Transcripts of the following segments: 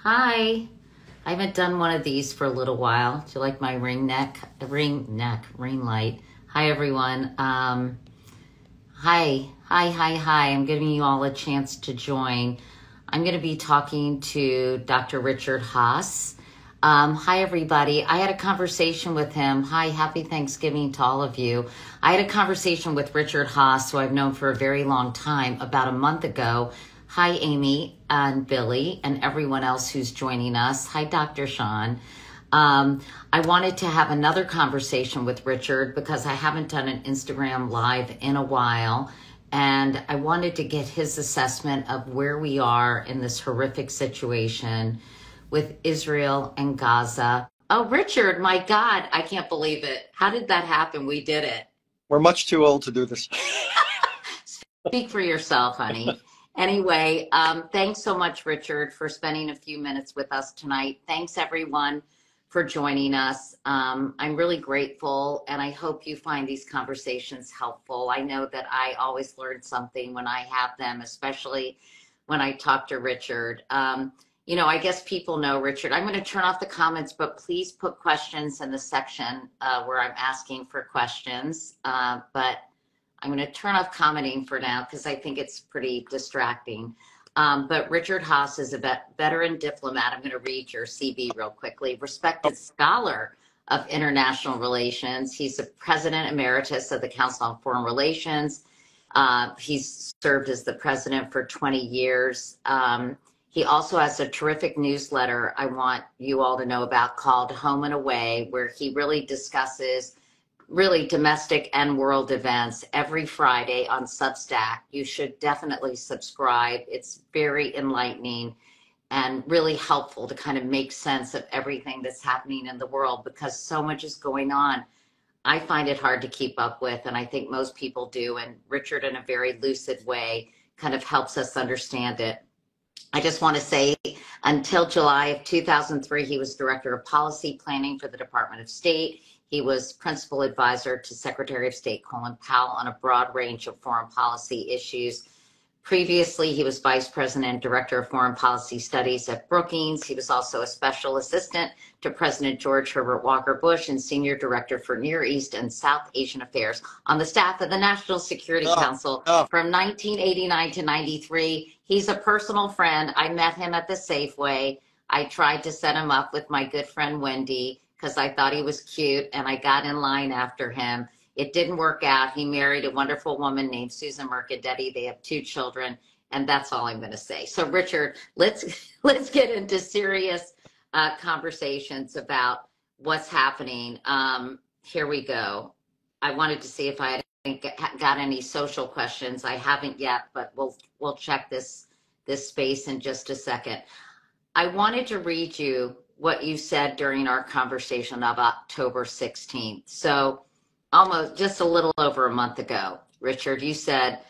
Hi. I haven't done one of these for a little while. Do you like my ring light? Hi, everyone. Hi. I'm giving you all a chance to join. I'm going to be talking to Dr. Richard Haass. Hi, everybody. I had a conversation with him. Hi, happy Thanksgiving to all of you. I had a conversation with Richard Haass, who I've known for a very long time, about a month ago. Hi, Amy and Billy and everyone else who's joining us. Hi, Dr. Sean. I wanted to have another conversation with Richard because I haven't done an Instagram Live in a while. And I wanted to get his assessment of where we are in this horrific situation with Israel and Gaza. Oh, Richard, my God, I can't believe it. How did that happen? We did it. We're much too old to do this. Speak for yourself, honey. Anyway, thanks so much, Richard, for spending a few minutes with us tonight. Thanks, everyone, for joining us. I'm really grateful, and I hope you find these conversations helpful. I know that I always learn something when I have them, especially when I talk to Richard. I guess people know Richard. I'm going to turn off the comments, but please put questions in the section where I'm asking for questions. But I'm going to turn off commenting for now because I think it's pretty distracting. But Richard Haass is a veteran diplomat. I'm going to read your CV real quickly. Respected scholar of international relations. He's the president emeritus of the Council on Foreign Relations. He's served as the president for 20 years. He also has a terrific newsletter I want you all to know about called Home and Away, where he really discusses domestic and world events every Friday on Substack. You should definitely subscribe. It's very enlightening and really helpful to kind of make sense of everything that's happening in the world because so much is going on. I find it hard to keep up with, and I think most people do. And Richard, in a very lucid way, kind of helps us understand it. I just want to say, until July of 2003, he was Director of Policy Planning for the Department of State. He was Principal Advisor to Secretary of State Colin Powell on a broad range of foreign policy issues. Previously, he was Vice President and Director of Foreign Policy Studies at Brookings. He was also a Special Assistant to President George Herbert Walker Bush and Senior Director for Near East and South Asian Affairs on the staff of the National Security Council from 1989 to 93. He's a personal friend. I met him at the Safeway. I tried to set him up with my good friend Wendy because I thought he was cute, and I got in line after him. It didn't work out. He married a wonderful woman named Susan Mercadetti. They have 2 children, and that's all I'm going to say. So, Richard, let's get into serious conversations about what's happening. Here we go. I wanted to see if I had got any social questions. I haven't yet, but we'll check this space in just a second. I wanted to read you what you said during our conversation of October 16th. So almost just a little over a month ago, Richard, you said,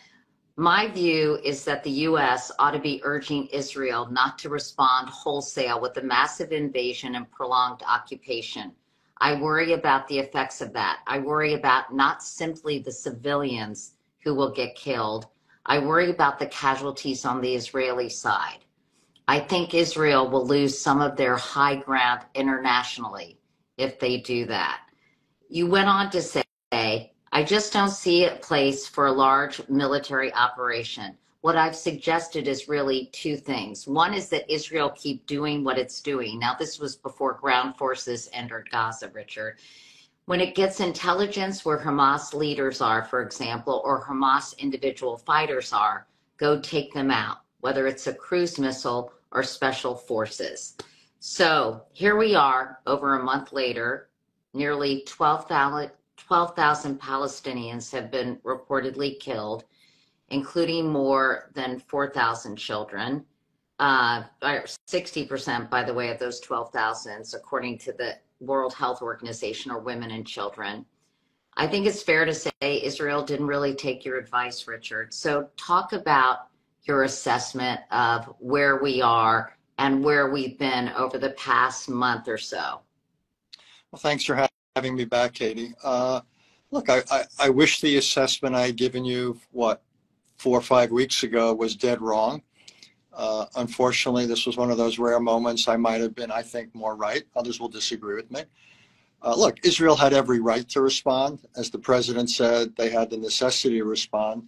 my view is that the U.S. ought to be urging Israel not to respond wholesale with a massive invasion and prolonged occupation. I worry about the effects of that. I worry about not simply the civilians who will get killed. I worry about the casualties on the Israeli side. I think Israel will lose some of their high ground internationally if they do that. You went on to say, I just don't see a place for a large military operation. What I've suggested is really 2 things. One is that Israel keep doing what it's doing. Now, this was before ground forces entered Gaza, Richard. When it gets intelligence where Hamas leaders are, for example, or Hamas individual fighters are, go take them out, whether it's a cruise missile or special forces. So here we are, over a month later, nearly 12,000 Palestinians have been reportedly killed, including more than 4,000 children. 60%, by the way, of those 12,000, according to the World Health Organization, are women and children. I think it's fair to say Israel didn't really take your advice, Richard. So talk about your assessment of where we are and where we've been over the past month or so. Well, thanks for having me back, Katie. Look, I wish the assessment I had given you, 4 or 5 weeks ago was dead wrong. Unfortunately, this was one of those rare moments I might have been, I think, more right. Others will disagree with me. Look, Israel had every right to respond. As the president said, they had the necessity to respond.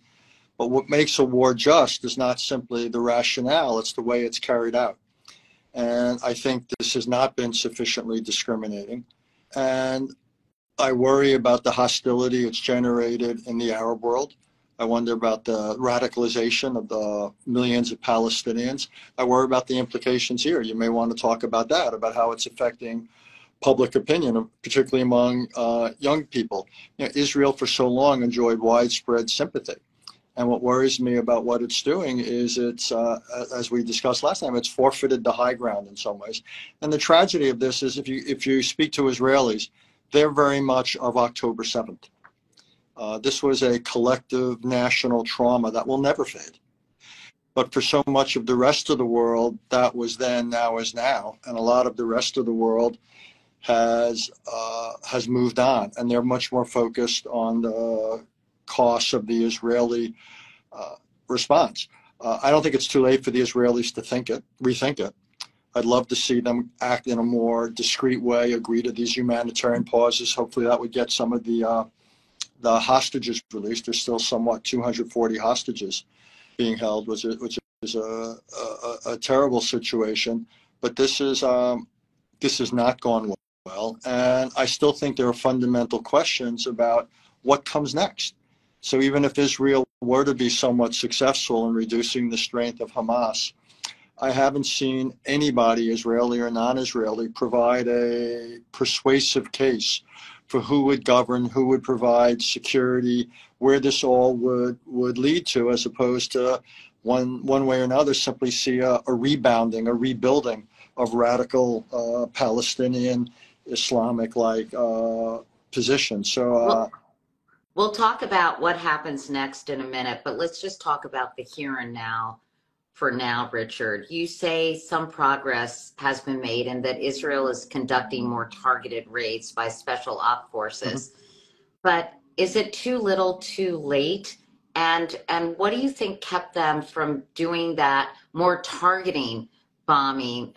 But what makes a war just is not simply the rationale, it's the way it's carried out. And I think this has not been sufficiently discriminating. And I worry about the hostility it's generated in the Arab world. I wonder about the radicalization of the millions of Palestinians. I worry about the implications here. You may want to talk about that, about how it's affecting public opinion, particularly among young people. You know, Israel for so long enjoyed widespread sympathy. And what worries me about what it's doing is it's, as we discussed last time, it's forfeited the high ground in some ways. And the tragedy of this is if you speak to Israelis, they're very much of October 7th. This was a collective national trauma that will never fade. But for so much of the rest of the world, that was then, now is now. And a lot of the rest of the world has moved on. And they're much more focused on the costs of the Israeli response. I don't think it's too late for the Israelis to rethink it. I'd love to see them act in a more discreet way, agree to these humanitarian pauses. Hopefully that would get some of the hostages released. There's still somewhat 240 hostages being held, which is a terrible situation. But this has not gone well. And I still think there are fundamental questions about what comes next. So even if Israel were to be somewhat successful in reducing the strength of Hamas, I haven't seen anybody, Israeli or non-Israeli, provide a persuasive case for who would govern, who would provide security, where this all would lead to, as opposed to one way or another simply see a rebounding, a rebuilding of radical Palestinian Islamic-like positions. So. We'll talk about what happens next in a minute, but let's just talk about the here and now for now, Richard. You say some progress has been made and that Israel is conducting more targeted raids by special op forces. But is it too little too late? And what do you think kept them from doing that more targeted bombing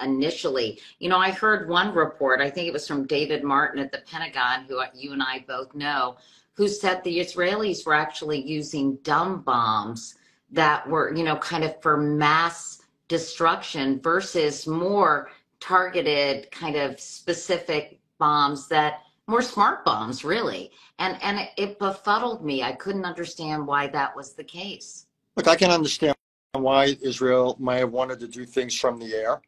initially? You know, I heard one report, I think it was from David Martin at the Pentagon, who you and I both know, who said the Israelis were actually using dumb bombs that were, you know, kind of for mass destruction versus more targeted kind of specific bombs that more smart bombs, really. And it befuddled me. I couldn't understand why that was the case. Look, I can understand why Israel may have wanted to do things from the air,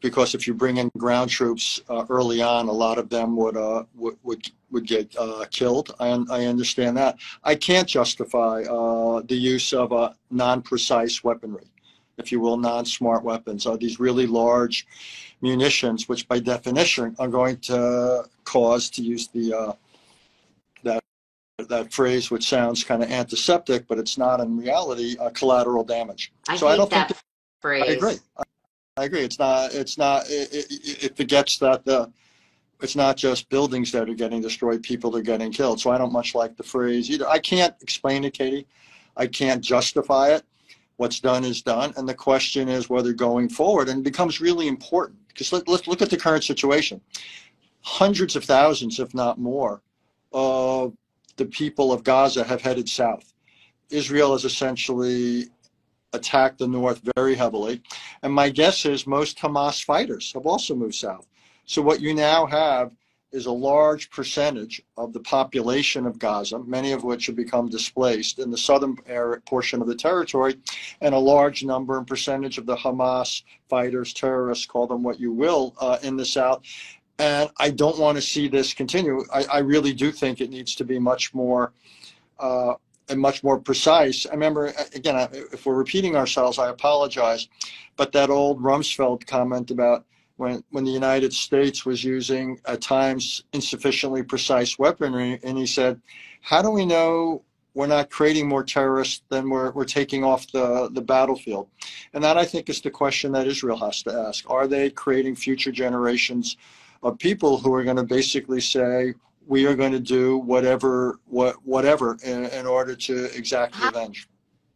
because if you bring in ground troops early on, a lot of them would get killed. I understand that. I can't justify the use of non-precise weaponry, if you will, non-smart weapons. These really large munitions, which by definition are going to cause, to use the that phrase, which sounds kind of antiseptic, but it's not in reality, collateral damage. I don't think that phrase. I agree. It's not. It forgets that it's not just buildings that are getting destroyed; people are getting killed. So I don't much like the phrase either. I can't explain it, Katie. I can't justify it. What's done is done, and the question is whether going forward, and it becomes really important, because let's look at the current situation. Hundreds of thousands, if not more, of the people of Gaza have headed south. Israel has essentially attacked the north very heavily. And my guess is most Hamas fighters have also moved south. So what you now have is a large percentage of the population of Gaza, many of which have become displaced in the southern portion of the territory, and a large number and percentage of the Hamas fighters, terrorists, call them what you will, in the south. And I don't want to see this continue. I really do think it needs to be much more and much more precise. I remember, again, if we're repeating ourselves, I apologize, but that old Rumsfeld comment about when the United States was using, at times, insufficiently precise weaponry, and he said, how do we know we're not creating more terrorists than we're taking off the battlefield? And that, I think, is the question that Israel has to ask. Are they creating future generations of people who are going to basically say, we are going to do whatever in order to exact revenge?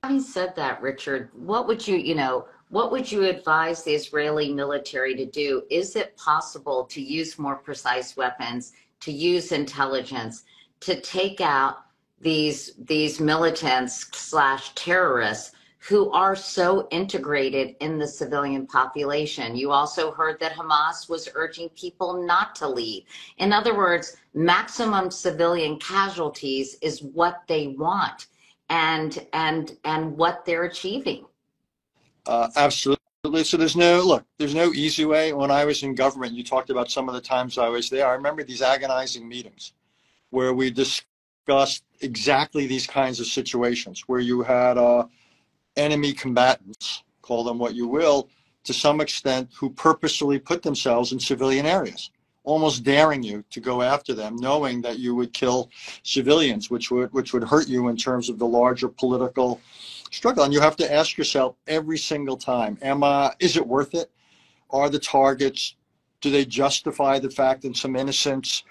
Having said that, Richard, what would you advise the Israeli military to do? Is it possible to use more precise weapons, to use intelligence, to take out these militants slash terrorists who are so integrated in the civilian population? You also heard that Hamas was urging people not to leave. In other words, maximum civilian casualties is what they want and what they're achieving. Absolutely. So there's no easy way. When I was in government, you talked about some of the times I was there. I remember these agonizing meetings where we discussed exactly these kinds of situations where you had enemy combatants, call them what you will, to some extent, who purposely put themselves in civilian areas, almost daring you to go after them, knowing that you would kill civilians, which would hurt you in terms of the larger political struggle. And you have to ask yourself every single time, is it worth it? Are the targets, do they justify the fact that some innocents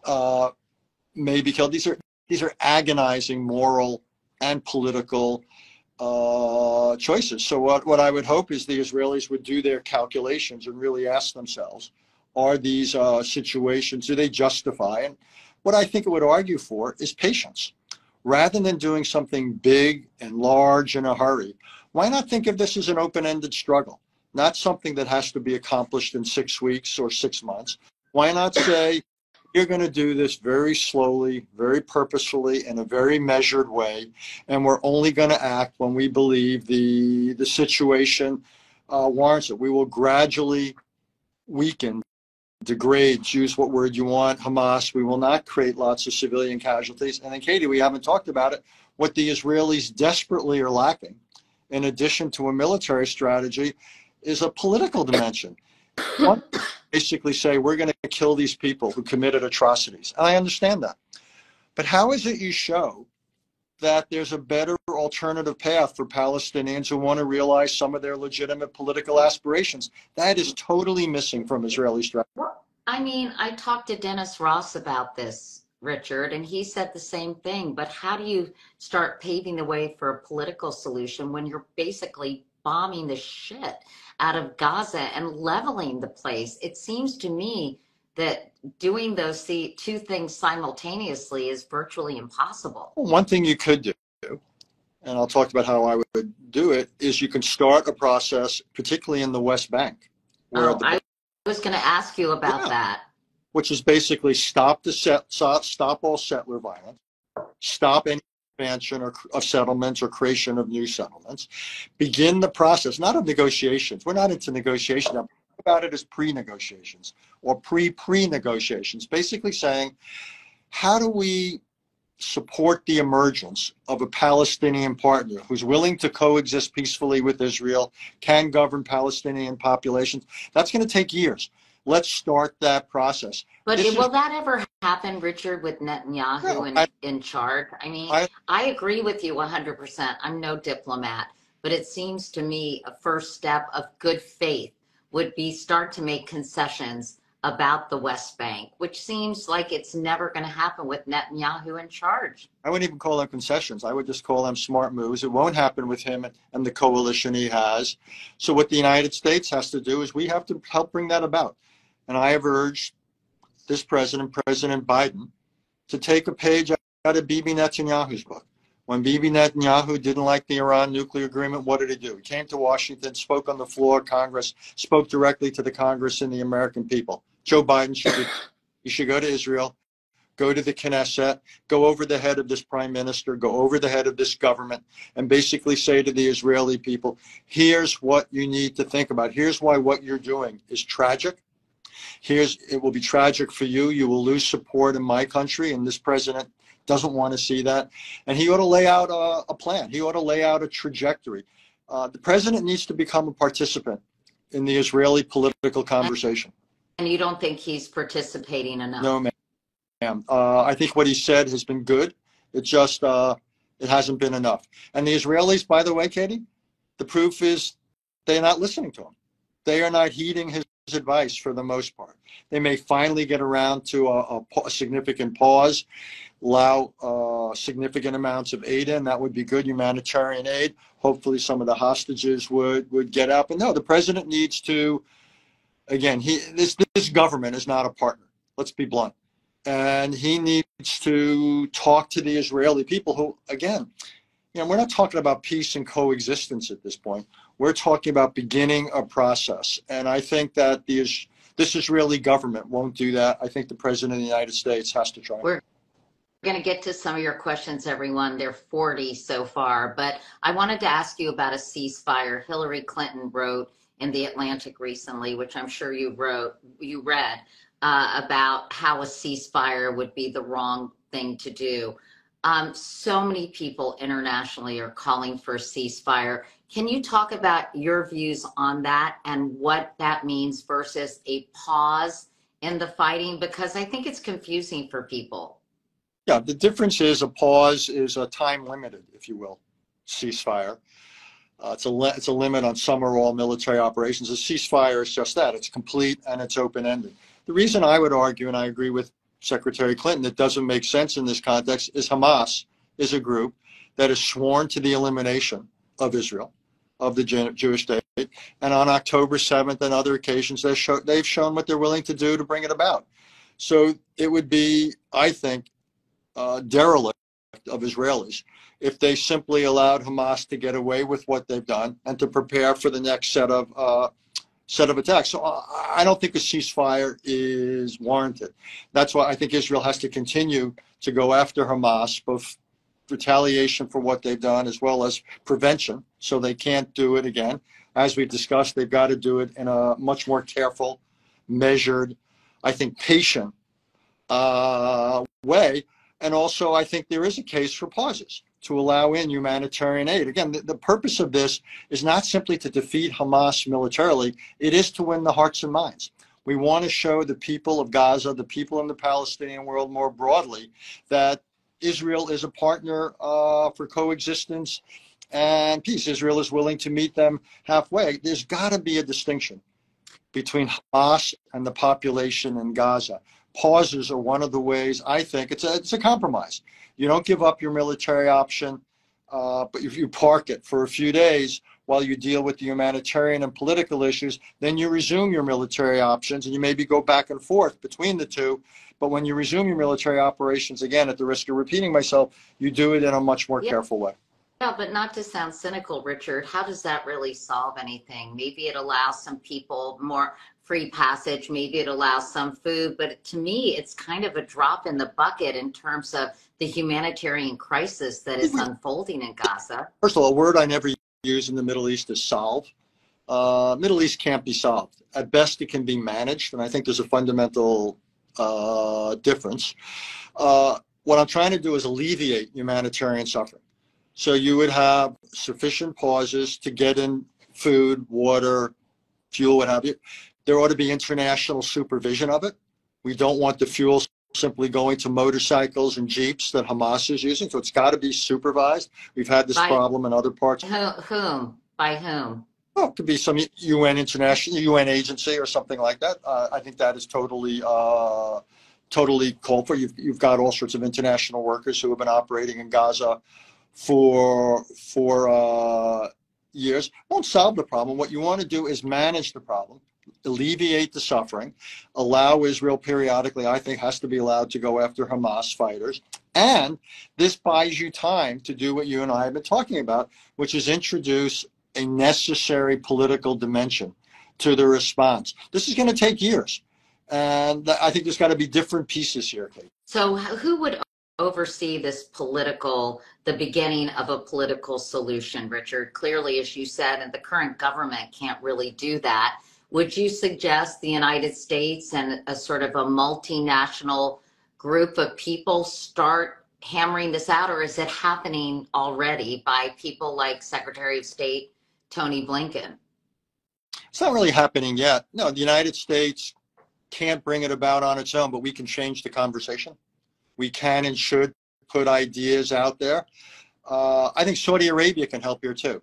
may be killed? These are agonizing moral and political choices. So what I would hope is the Israelis would do their calculations and really ask themselves, are these situations, do they justify? And what I think it would argue for is patience. Rather than doing something big and large in a hurry, why not think of this as an open-ended struggle, not something that has to be accomplished in 6 weeks or 6 months? Why not say, you're going to do this very slowly, very purposefully, in a very measured way, and we're only going to act when we believe the situation warrants it. We will gradually weaken, degrade, choose what word you want, Hamas. We will not create lots of civilian casualties. And then, Katie, we haven't talked about it, what the Israelis desperately are lacking, in addition to a military strategy, is a political dimension. One, basically say, we're going to kill these people who committed atrocities. And I understand that. But how is it you show that there's a better alternative path for Palestinians who want to realize some of their legitimate political aspirations? That is totally missing from Israeli strategy. Well, I mean, I talked to Dennis Ross about this, Richard, and he said the same thing. But how do you start paving the way for a political solution when you're basically bombing the shit out of Gaza and leveling the place? It seems to me that doing those two things simultaneously is virtually impossible. One thing you could do, and I'll talk about how I would do it, is you can start a process, particularly in the West Bank. I was going to ask you about that. Which is basically stop all settler violence, stop any expansion of settlements or creation of new settlements, begin the process, not of negotiations. We're not into negotiation. I'm about it as pre-negotiations or pre-negotiations, basically saying, how do we support the emergence of a Palestinian partner who's willing to coexist peacefully with Israel, can govern Palestinian populations? That's going to take years. Let's start that process. But will that ever happen, Richard, with Netanyahu in charge? I mean, I agree with you 100%. I'm no diplomat, but it seems to me a first step of good faith would be start to make concessions about the West Bank, which seems like it's never going to happen with Netanyahu in charge. I wouldn't even call them concessions. I would just call them smart moves. It won't happen with him and the coalition he has. So what the United States has to do is we have to help bring that about. And I have urged this president, President Biden, to take a page out of Bibi Netanyahu's book. When Bibi Netanyahu didn't like the Iran nuclear agreement, what did he do? He came to Washington, spoke on the floor of Congress, spoke directly to the Congress and the American people. Joe Biden should go to Israel, go to the Knesset, go over the head of this prime minister, go over the head of this government, and basically say to the Israeli people, here's what you need to think about. Here's why what you're doing is tragic. It will be tragic for you. You will lose support in my country, and this president doesn't want to see that. And he ought to lay out a plan. He ought to lay out a trajectory. The president needs to become a participant in the Israeli political conversation. And you don't think he's participating enough? No, ma'am. I think what he said has been good. It just, it hasn't been enough. And the Israelis, by the way, Katie, the proof is they're not listening to him. They are not heeding his advice for the most part. They may finally get around to a significant pause, allow significant amounts of aid in. That would be good, humanitarian aid. Hopefully some of the hostages would get out. But no, the president needs to, again, this government is not a partner. Let's be blunt. And he needs to talk to the Israeli people who, again, we're not talking about peace and coexistence at this point. We're talking about beginning a process. And I think that this Israeli government won't do that. I think the president of the United States has to try. We're going to get to some of your questions, everyone. There are 40 so far. But I wanted to ask you about a ceasefire. Hillary Clinton wrote in The Atlantic recently, which I'm sure you read, about how a ceasefire would be the wrong thing to do. So many people internationally are calling for a ceasefire. Can you talk about your views on that and what that means versus a pause in the fighting? Because I think it's confusing for people. Yeah, the difference is a pause is a time limited, if you will, ceasefire. It's a limit on some or all military operations. A ceasefire is just that. It's complete and it's open-ended. The reason I would argue, and I agree with Secretary Clinton, it doesn't make sense in this context, is Hamas is a group that is sworn to the elimination of Israel, of the Jewish state, and on October 7th and other occasions, they've shown what they're willing to do to bring it about. So it would be, I think, derelict of Israelis if they simply allowed Hamas to get away with what they've done and to prepare for the next set of attacks. So I don't think a ceasefire is warranted. That's why I think Israel has to continue to go after Hamas, both retaliation for what they've done as well as prevention, so they can't do it again. As we've discussed, they've got to do it in a much more careful, measured, I think patient way. And also, I think there is a case for pauses to allow in humanitarian aid. Again, the purpose of this is not simply to defeat Hamas militarily, it is to win the hearts and minds. We want to show the people of Gaza, the people in the Palestinian world more broadly, that Israel is a partner for coexistence and peace. Israel is willing to meet them halfway. There's got to be a distinction between Hamas and the population in Gaza. Pauses are one of the ways, I think, it's a compromise. You don't give up your military option, but if you park it for a few days while you deal with the humanitarian and political issues, then you resume your military options and you maybe go back and forth between the two. But when you resume your military operations, again, at the risk of repeating myself, you do it in a much more careful way. Yeah, but not to sound cynical, Richard, how does that really solve anything? Maybe it allows some people more free passage, maybe it allows some food, but to me, it's kind of a drop in the bucket in terms of the humanitarian crisis that is unfolding in Gaza. First of all, a word I never use in the Middle East is solve. Middle East can't be solved. At best, it can be managed, and I think there's a fundamental difference. What I'm trying to do is alleviate humanitarian suffering. So you would have sufficient pauses to get in food, water, fuel, what have you. There ought to be international supervision of it. We don't want the fuel simply going to motorcycles and Jeeps that Hamas is using. So it's got to be supervised. We've had this problem in other parts. Whom? By whom? Well, it could be some international UN agency or something like that. I think that is totally called for. You've got all sorts of international workers who have been operating in Gaza for years. Won't solve the problem. What you want to do is manage the problem, alleviate the suffering, allow Israel periodically, I think, has to be allowed to go after Hamas fighters. And this buys you time to do what you and I have been talking about, which is introduce a necessary political dimension to the response. This is going to take years. And I think there's got to be different pieces here, Kate. So who would oversee this the beginning of a political solution, Richard? Clearly, as you said, and the current government can't really do that. Would you suggest the United States and a sort of a multinational group of people start hammering this out, or is it happening already by people like Secretary of State Tony Blinken? It's not really happening yet. No, the United States can't bring it about on its own, but we can change the conversation. We can and should put ideas out there. I think Saudi Arabia can help here too.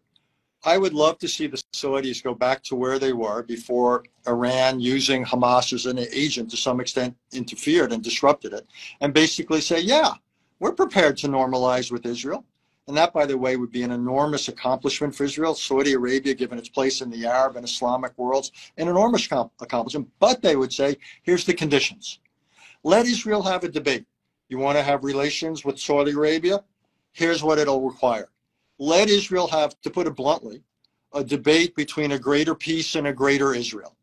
I would love to see the Saudis go back to where they were before Iran, using Hamas as an agent to some extent, interfered and disrupted it, and basically say, yeah, we're prepared to normalize with Israel. And that, by the way, would be an enormous accomplishment for Israel. Saudi Arabia, given its place in the Arab and Islamic worlds, an enormous accomplishment. But they would say, here's the conditions. Let Israel have a debate. You want to have relations with Saudi Arabia? Here's what it'll require. Let Israel have, to put it bluntly, a debate between a greater peace and a greater Israel.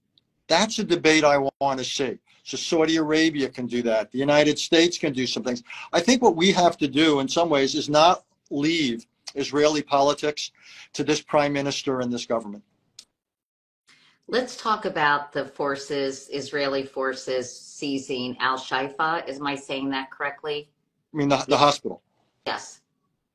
That's a debate I want to see. So Saudi Arabia can do that. The United States can do some things. I think what we have to do in some ways is not leave Israeli politics to this prime minister and this government. Let's talk about the forces, Israeli forces seizing Al-Shifa. Am I saying that correctly? I mean, the hospital. Yes.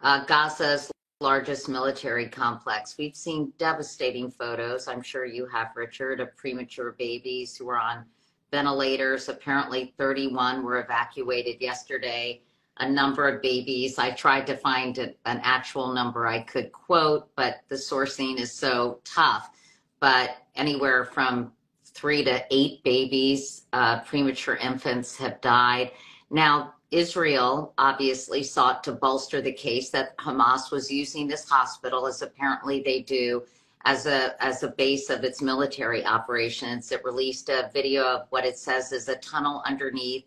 Gaza's largest military complex. We've seen devastating photos, I'm sure you have, Richard, of premature babies who were on ventilators. Apparently 31 were evacuated yesterday. A number of babies. I tried to find an actual number I could quote, but the sourcing is so tough. But anywhere from 3 to 8 babies, premature infants have died. Now, Israel obviously sought to bolster the case that Hamas was using this hospital, as apparently they do, as a base of its military operations. It released a video of what it says is a tunnel underneath.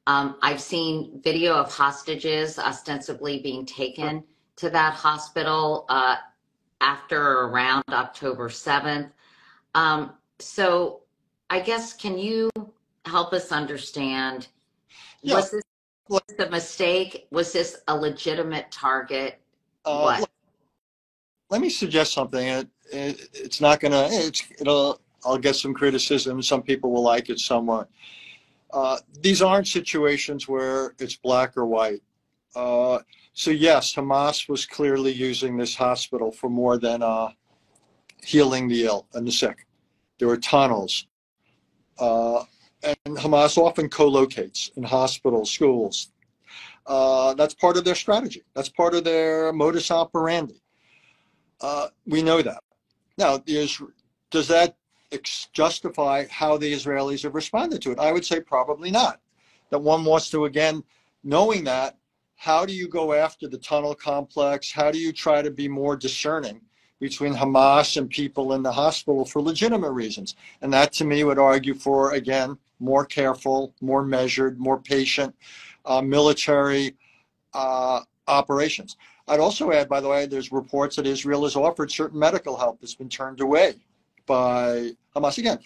I've seen video of hostages ostensibly being taken to that hospital after or around October 7th. So I guess, can you help us understand, was this a mistake? Was this a legitimate target? What? Let me suggest something. It's not going to, I'll get some criticism. Some people will like it somewhat. These aren't situations where it's black or white. So yes, Hamas was clearly using this hospital for more than healing the ill and the sick. There were tunnels. And Hamas often co-locates in hospitals, schools. That's part of their strategy. That's part of their modus operandi. We know that. Now, does that justify how the Israelis have responded to it? I would say probably not. That one wants to, again, knowing that, how do you go after the tunnel complex? How do you try to be more discerning between Hamas and people in the hospital for legitimate reasons? And that, to me, would argue for, again, more careful, more measured, more patient military operations. I'd also add, by the way, there's reports that Israel has offered certain medical help that's been turned away by Hamas. Again,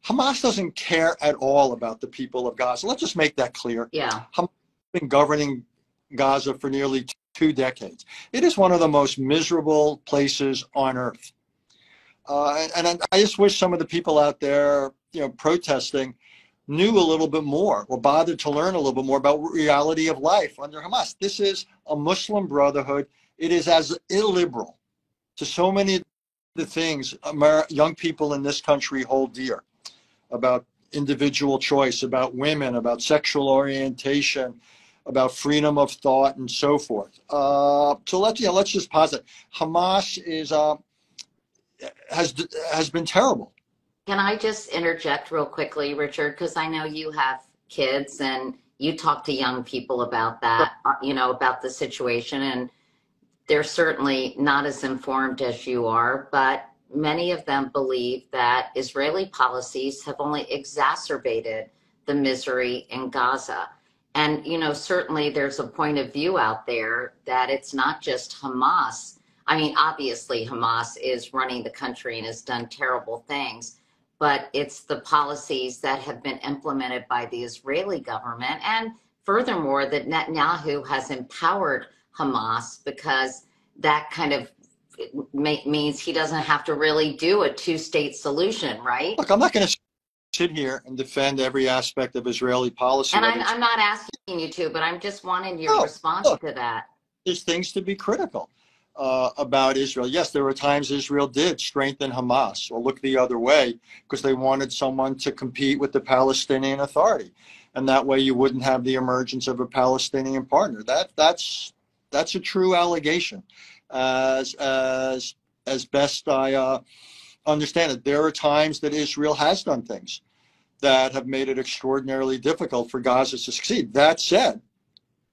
Hamas doesn't care at all about the people of Gaza. Let's just make that clear. Yeah. Hamas has been governing Gaza for nearly 2 decades. It is one of the most miserable places on earth. And I just wish some of the people out there, protesting, knew a little bit more or bothered to learn a little bit more about reality of life under Hamas. This is a Muslim brotherhood. It is as illiberal to so many of the things young people in this country hold dear, about individual choice, about women, about sexual orientation, about freedom of thought, and so forth. So let's just posit Hamas has been terrible. Can I just interject real quickly, Richard? Because I know you have kids and you talk to young people about that, about the situation, and they're certainly not as informed as you are, but many of them believe that Israeli policies have only exacerbated the misery in Gaza. And, certainly there's a point of view out there that it's not just Hamas. I mean, obviously Hamas is running the country and has done terrible things, but it's the policies that have been implemented by the Israeli government. And furthermore, that Netanyahu has empowered Hamas, because that kind of means he doesn't have to really do a 2-state solution, right? Look, I'm not going to sit here and defend every aspect of Israeli policy. And I'm not asking you to, but I'm just wanting your response to that. There's things to be critical about Israel. Yes, there were times Israel did strengthen Hamas or look the other way because they wanted someone to compete with the Palestinian Authority. And that way you wouldn't have the emergence of a Palestinian partner. That's a true allegation. As as best I understand it, there are times that Israel has done things that have made it extraordinarily difficult for Gaza to succeed. That said,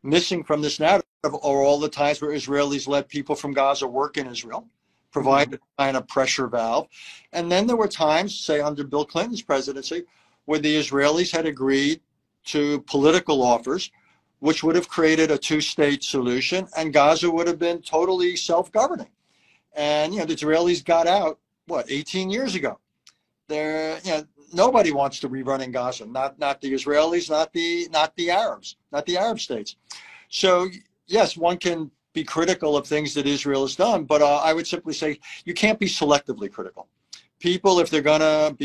missing from this narrative are all the times where Israelis let people from Gaza work in Israel, provided a kind of pressure valve. And then there were times, say under Bill Clinton's presidency, where the Israelis had agreed to political offers, which would have created a two-state solution, and Gaza would have been totally self-governing. And, the Israelis got out, 18 years ago. Nobody wants to rerun in Gaza, not the Israelis, not the Arabs, not the Arab states. So, yes, one can be critical of things that Israel has done, but I would simply say you can't be selectively critical. People, if they're going to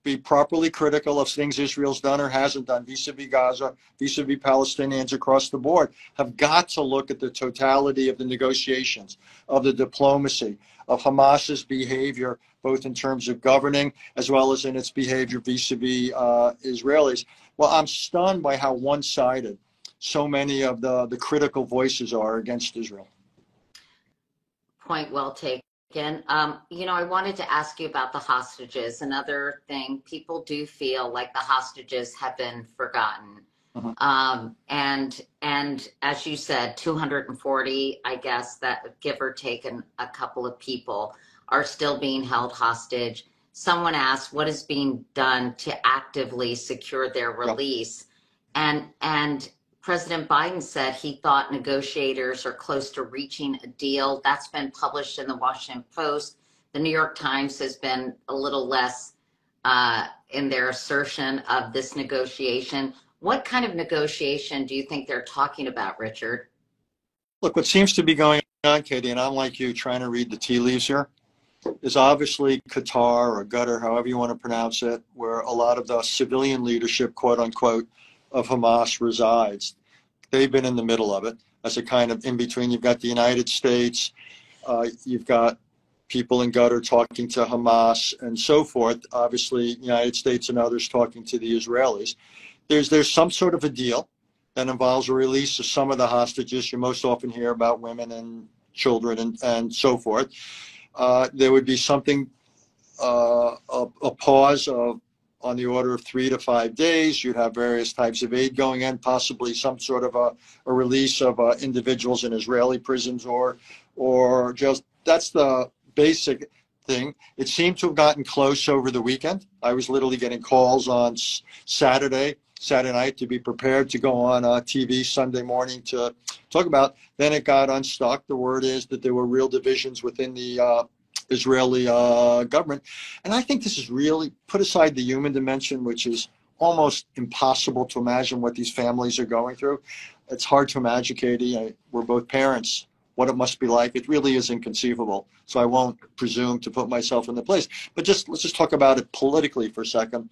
be properly critical of things Israel's done or hasn't done vis-a-vis Gaza, vis-a-vis Palestinians across the board, have got to look at the totality of the negotiations, of the diplomacy, of Hamas's behavior, both in terms of governing as well as in its behavior vis-a-vis Israelis. Well, I'm stunned by how one-sided so many of the critical voices are against Israel. Point well taken. I wanted to ask you about the hostages. Another thing, people do feel like the hostages have been forgotten. And as you said, 240, I guess, that give or take a couple of people are still being held hostage. Someone asked, what is being done to actively secure their release? And President Biden said he thought negotiators are close to reaching a deal. That's been published in the Washington Post. The New York Times has been a little less in their assertion of this negotiation. What kind of negotiation do you think they're talking about, Richard? Look, what seems to be going on, Katie, and I'm like you trying to read the tea leaves here, is obviously Qatar or Qatar, however you want to pronounce it, where a lot of the civilian leadership, quote unquote, of Hamas resides. They've been in the middle of it as a kind of in between. You've got the United States, you've got people in Qatar talking to Hamas and so forth. Obviously, United States and others talking to the Israelis. There's some sort of a deal that involves a release of some of the hostages. You most often hear about women and children and so forth. There would be something, a pause on the order of 3 to 5 days. You'd have various types of aid going in, possibly some sort of a release of individuals in Israeli prisons or just, that's the basic thing. It seemed to have gotten close over the weekend. I was literally getting calls on Saturday night to be prepared to go on TV Sunday morning to talk about. Then it got unstuck. The word is that there were real divisions within the Israeli government. And I think this is really, put aside the human dimension, which is almost impossible to imagine what these families are going through. It's hard to imagine, Katie. We're both parents. What it must be like. It really is inconceivable. So I won't presume to put myself in the place. But let's just talk about it politically for a second.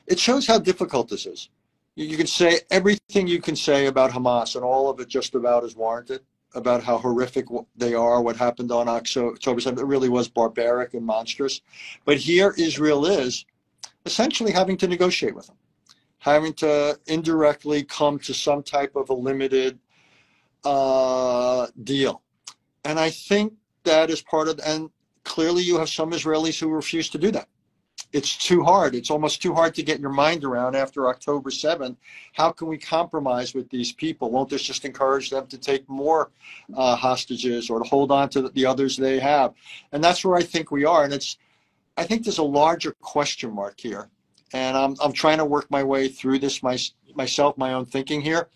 It shows how difficult this is. You can say everything you can say about Hamas, and all of it just about is warranted, about how horrific they are, what happened on October 7th. It really was barbaric and monstrous. But here Israel is essentially having to negotiate with them, having to indirectly come to some type of a limited deal. And I think that is part of, and clearly you have some Israelis who refuse to do that. It's too hard. It's almost too hard to get your mind around after October 7th. How can we compromise with these people? Won't this just encourage them to take more hostages or to hold on to the others they have? And that's where I think we are. And I think there's a larger question mark here. And I'm trying to work my way through this myself, my own thinking here,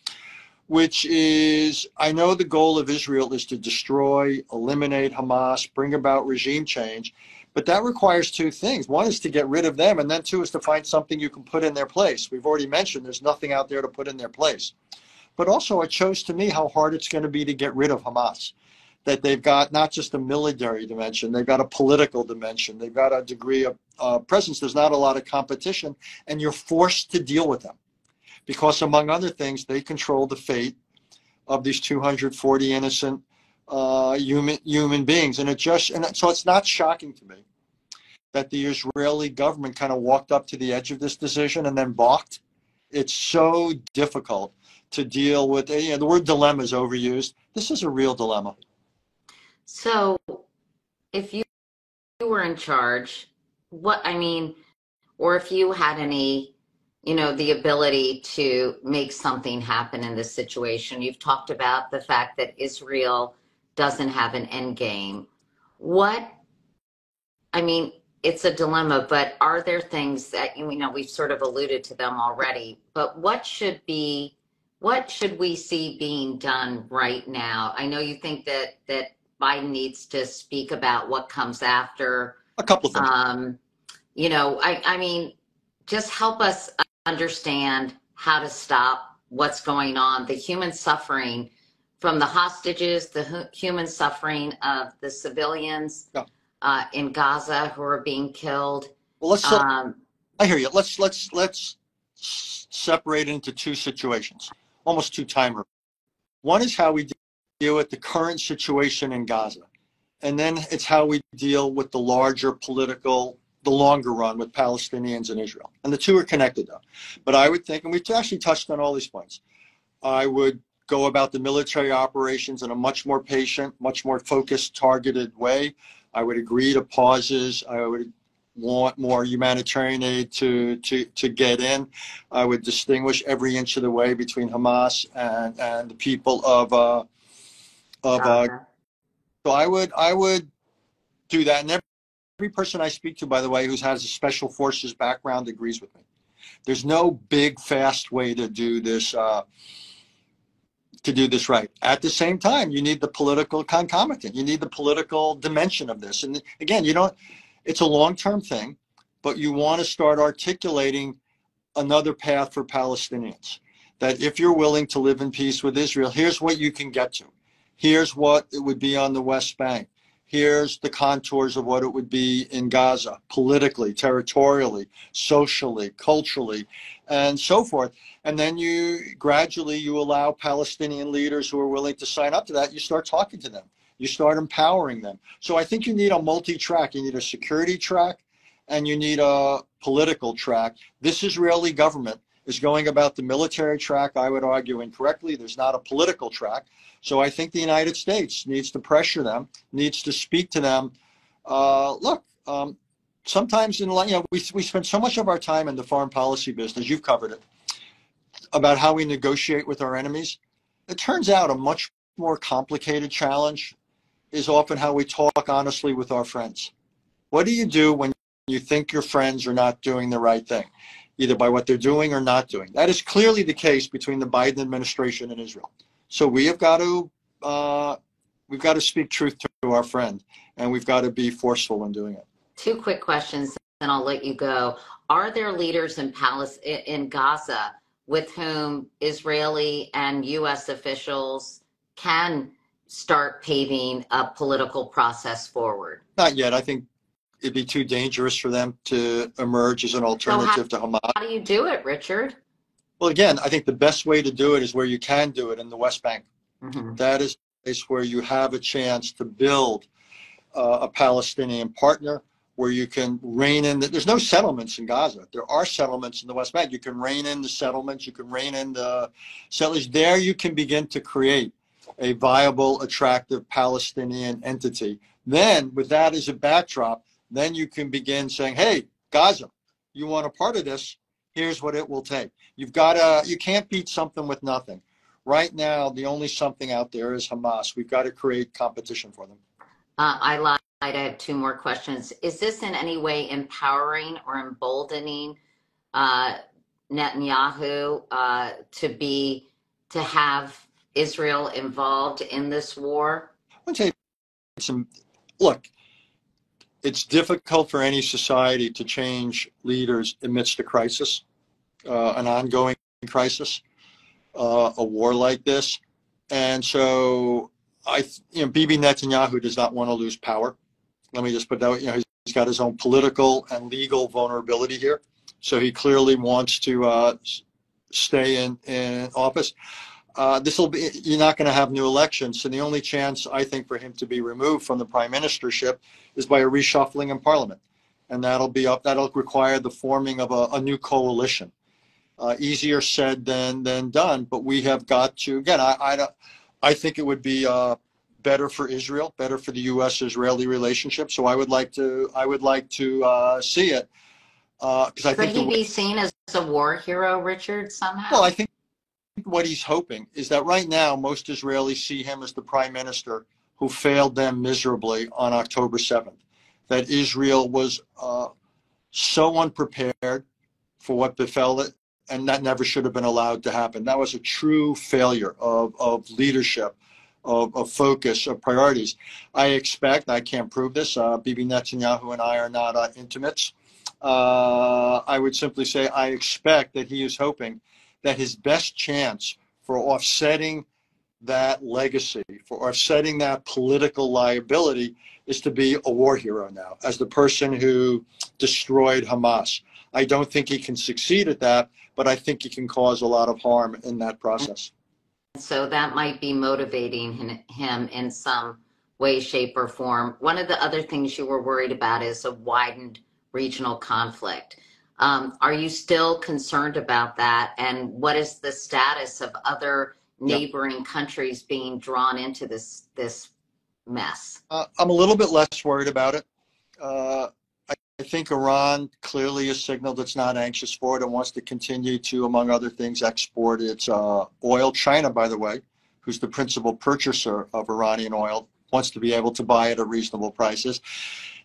which is, I know the goal of Israel is to destroy, eliminate Hamas, bring about regime change. But that requires two things. One is to get rid of them, and then two is to find something you can put in their place. We've already mentioned there's nothing out there to put in their place. But also it shows to me how hard it's going to be to get rid of Hamas, that they've got not just a military dimension, they've got a political dimension, they've got a degree of presence. There's not a lot of competition, and you're forced to deal with them because, among other things, they control the fate of these 240 innocent human beings. And so it's not shocking to me that the Israeli government kind of walked up to the edge of this decision and then balked. It's so difficult to deal with. The word dilemma is overused. This is a real dilemma. So if you were in charge, or if you had any, the ability to make something happen in this situation. You've talked about the fact that Israel doesn't have an end game. It's a dilemma, but are there things that, we've sort of alluded to them already, but what should we see being done right now? I know you think that Biden needs to speak about what comes after. A couple of things. Just help us understand how to stop what's going on, the human suffering from the hostages, the human suffering of the civilians in Gaza who are being killed. Well, I hear you. Let's separate it into two situations, almost two timers. One is how we deal with the current situation in Gaza. And then it's how we deal with the larger political, the longer run with Palestinians and Israel. And the two are connected, though. But I would think, and we've actually touched on all these points, I would go about the military operations in a much more patient, much more focused, targeted way. I would agree to pauses. I would want more humanitarian aid to get in. I would distinguish every inch of the way between Hamas and the people of so I would do that. And every person I speak to, by the way, who has a special forces background agrees with me. There's no big, fast way to do this right. At the same time, you need the political concomitant. You need the political dimension of this. And again, it's a long-term thing, but you want to start articulating another path for Palestinians. That if you're willing to live in peace with Israel, here's what you can get to. Here's what it would be on the West Bank. Here's the contours of what it would be in Gaza, politically, territorially, socially, culturally, and so forth. And then you gradually allow Palestinian leaders who are willing to sign up to that. You start talking to them. You start empowering them. So I think you need a multi-track. You need a security track and you need a political track. This Israeli government is going about the military track, I would argue, incorrectly. There's not a political track. So I think the United States needs to pressure them, needs to speak to them. Sometimes we spend so much of our time in the foreign policy business, you've covered it, about how we negotiate with our enemies. It turns out a much more complicated challenge is often how we talk honestly with our friends. What do you do when you think your friends are not doing the right thing, either by what they're doing or not doing? That is clearly the case between the Biden administration and Israel. So we've got to speak truth to our friend, and we've got to be forceful in doing it. Two quick questions, and I'll let you go. Are there leaders in Gaza with whom Israeli and U.S. officials can start paving a political process forward? Not yet. I think it'd be too dangerous for them to emerge as an alternative to Hamas. How do you do it, Richard? Well, again, I think the best way to do it is where you can do it in the West Bank. Mm-hmm. That is a place where you have a chance to build a Palestinian partner, where you can rein in. There's no settlements in Gaza. There are settlements in the West Bank. You can rein in the settlements. You can rein in the settlers. There you can begin to create a viable, attractive Palestinian entity. Then, with that as a backdrop, then you can begin saying, hey, Gaza, you want a part of this? Here's what it will take. You can't beat something with nothing. Right now, the only something out there is Hamas. We've got to create competition for them. I lied. I have two more questions. Is this in any way empowering or emboldening Netanyahu to have Israel involved in this war? I would say look, it's difficult for any society to change leaders amidst a crisis, an ongoing crisis, a war like this. And so Bibi Netanyahu does not want to lose power. Let me just put that, he's got his own political and legal vulnerability here. So he clearly wants to stay in office. You're not going to have new elections. So the only chance, I think, for him to be removed from the prime ministership is by a reshuffling in parliament. And that'll require the forming of a new coalition. Easier said than done, but we have got to, again, I think it would be better for Israel, better for the U.S.-Israeli relationship. So I would like to see it, because I Could think he be seen as a war hero, Richard, somehow? well, I think what he's hoping is that right now most Israelis see him as the prime minister who failed them miserably on October 7th. That Israel was so unprepared for what befell it, and that never should have been allowed to happen. That was a true failure of leadership, of focus, of priorities. I expect, I can't prove this, Bibi Netanyahu and I are not intimates. I would simply say I expect that he is hoping that his best chance for offsetting that legacy, for offsetting that political liability, is to be a war hero now, as the person who destroyed Hamas. I don't think he can succeed at that, but I think he can cause a lot of harm in that process. So that might be motivating him in some way, shape, or form. One of the other things you were worried about is a widened regional conflict. Are you still concerned about that? And what is the status of other neighboring countries being drawn into this mess? I'm a little bit less worried about it. I think Iran clearly has signaled it's not anxious for it and wants to continue to, among other things, export its oil. China, by the way, who's the principal purchaser of Iranian oil, wants to be able to buy it at reasonable prices.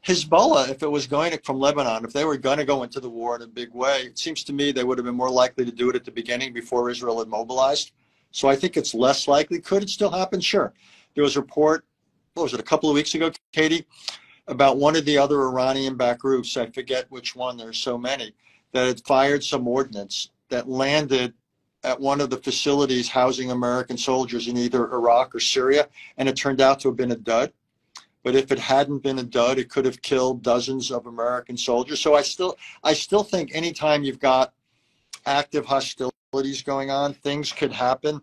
Hezbollah, if it was going from Lebanon, if they were going to go into the war in a big way, it seems to me they would have been more likely to do it at the beginning before Israel had mobilized. So I think it's less likely. Could it still happen? Sure. There was a report, what was it, a couple of weeks ago, Katie, about one of the other Iranian-backed groups, I forget which one, there's so many, that had fired some ordnance that landed at one of the facilities housing American soldiers in either Iraq or Syria, and it turned out to have been a dud. But if it hadn't been a dud, it could have killed dozens of American soldiers. So I still think anytime you've got active hostilities going on, things could happen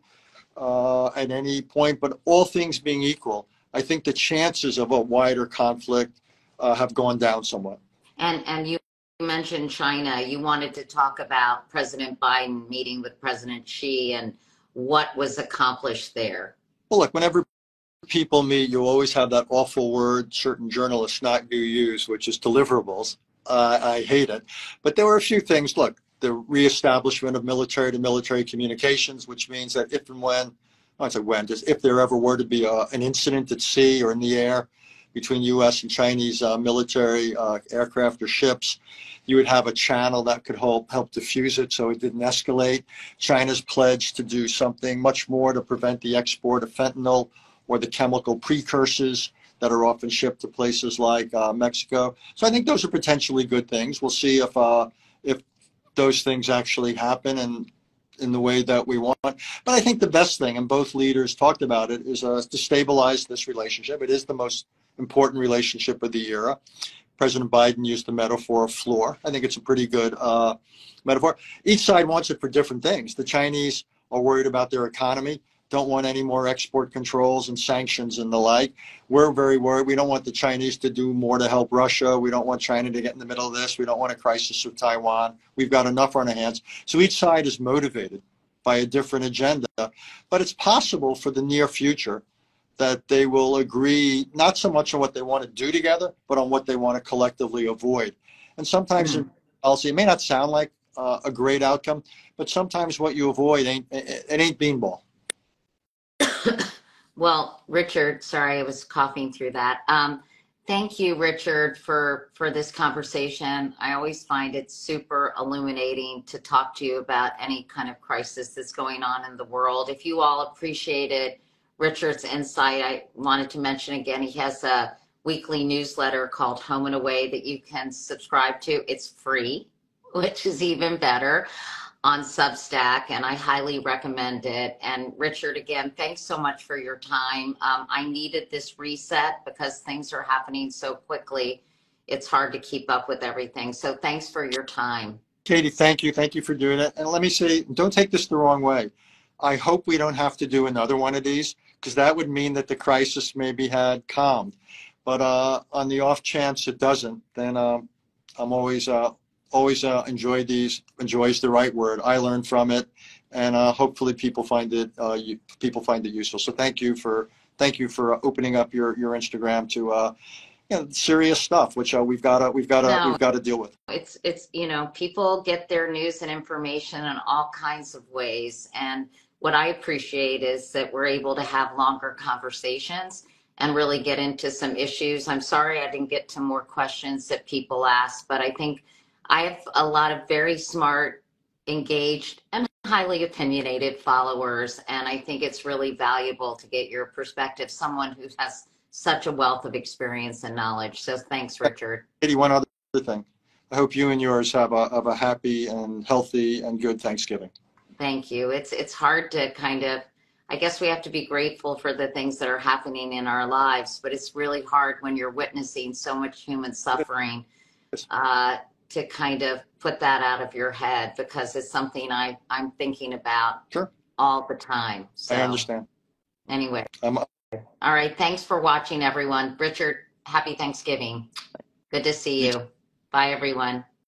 at any point. But all things being equal, I think the chances of a wider conflict have gone down somewhat. And you mentioned China. You wanted to talk about President Biden meeting with President Xi and what was accomplished there. Well, look, whenever people meet, you always have that awful word certain journalists not do use, which is deliverables. I hate it. But there were a few things. Look, the reestablishment of military-to-military communications, which means that if and when, I say when, just if there ever were to be an incident at sea or in the air between U.S. and Chinese military aircraft or ships, you would have a channel that could help diffuse it so it didn't escalate. China's pledged to do something much more to prevent the export of fentanyl or the chemical precursors that are often shipped to places like Mexico. So I think those are potentially good things. We'll see if those things actually happen and in the way that we want. But I think the best thing, and both leaders talked about it, is to stabilize this relationship. It is the most important relationship of the era. President Biden used the metaphor of floor. I think it's a pretty good metaphor. Each side wants it for different things. The Chinese are worried about their economy, don't want any more export controls and sanctions and the like. We're very worried. We don't want the Chinese to do more to help Russia. We don't want China to get in the middle of this. We don't want a crisis with Taiwan. We've got enough on our hands. So each side is motivated by a different agenda. But it's possible for the near future that they will agree not so much on what they want to do together, but on what they want to collectively avoid. And sometimes in policy, it may not sound like a great outcome, but sometimes what you avoid ain't beanball. Well, Richard, sorry, I was coughing through that. Thank you, Richard, for this conversation. I always find it super illuminating to talk to you about any kind of crisis that's going on in the world. If you all appreciated Richard's insight, I wanted to mention again, he has a weekly newsletter called Home and Away that you can subscribe to. It's free, which is even better, on Substack, and I highly recommend it. And Richard, again, thanks so much for your time. I needed this reset because things are happening so quickly. It's hard to keep up with everything. So thanks for your time. Katie, thank you. Thank you for doing it. And let me say, don't take this the wrong way. I hope we don't have to do another one of these, because that would mean that the crisis maybe had calmed. But on the off chance it doesn't, then I'm always enjoy these. Enjoy is the right word. I learned from it, and hopefully people find it useful. So thank you for thank you for opening up your Instagram to serious stuff, which we've got to deal with. It's people get their news and information in all kinds of ways, and what I appreciate is that we're able to have longer conversations and really get into some issues. I'm sorry I didn't get to more questions that people asked, but I think I have a lot of very smart, engaged, and highly opinionated followers, and I think it's really valuable to get your perspective, someone who has such a wealth of experience and knowledge. So thanks, Richard. Katie, one other thing. I hope you and yours have a happy and healthy and good Thanksgiving. Thank you. It's hard to I guess we have to be grateful for the things that are happening in our lives, but it's really hard when you're witnessing so much human suffering to kind of put that out of your head, because it's something I'm thinking about all the time. So I understand. Anyway. All right. Thanks for watching, everyone. Richard, happy Thanksgiving. Good to see you. Bye, everyone.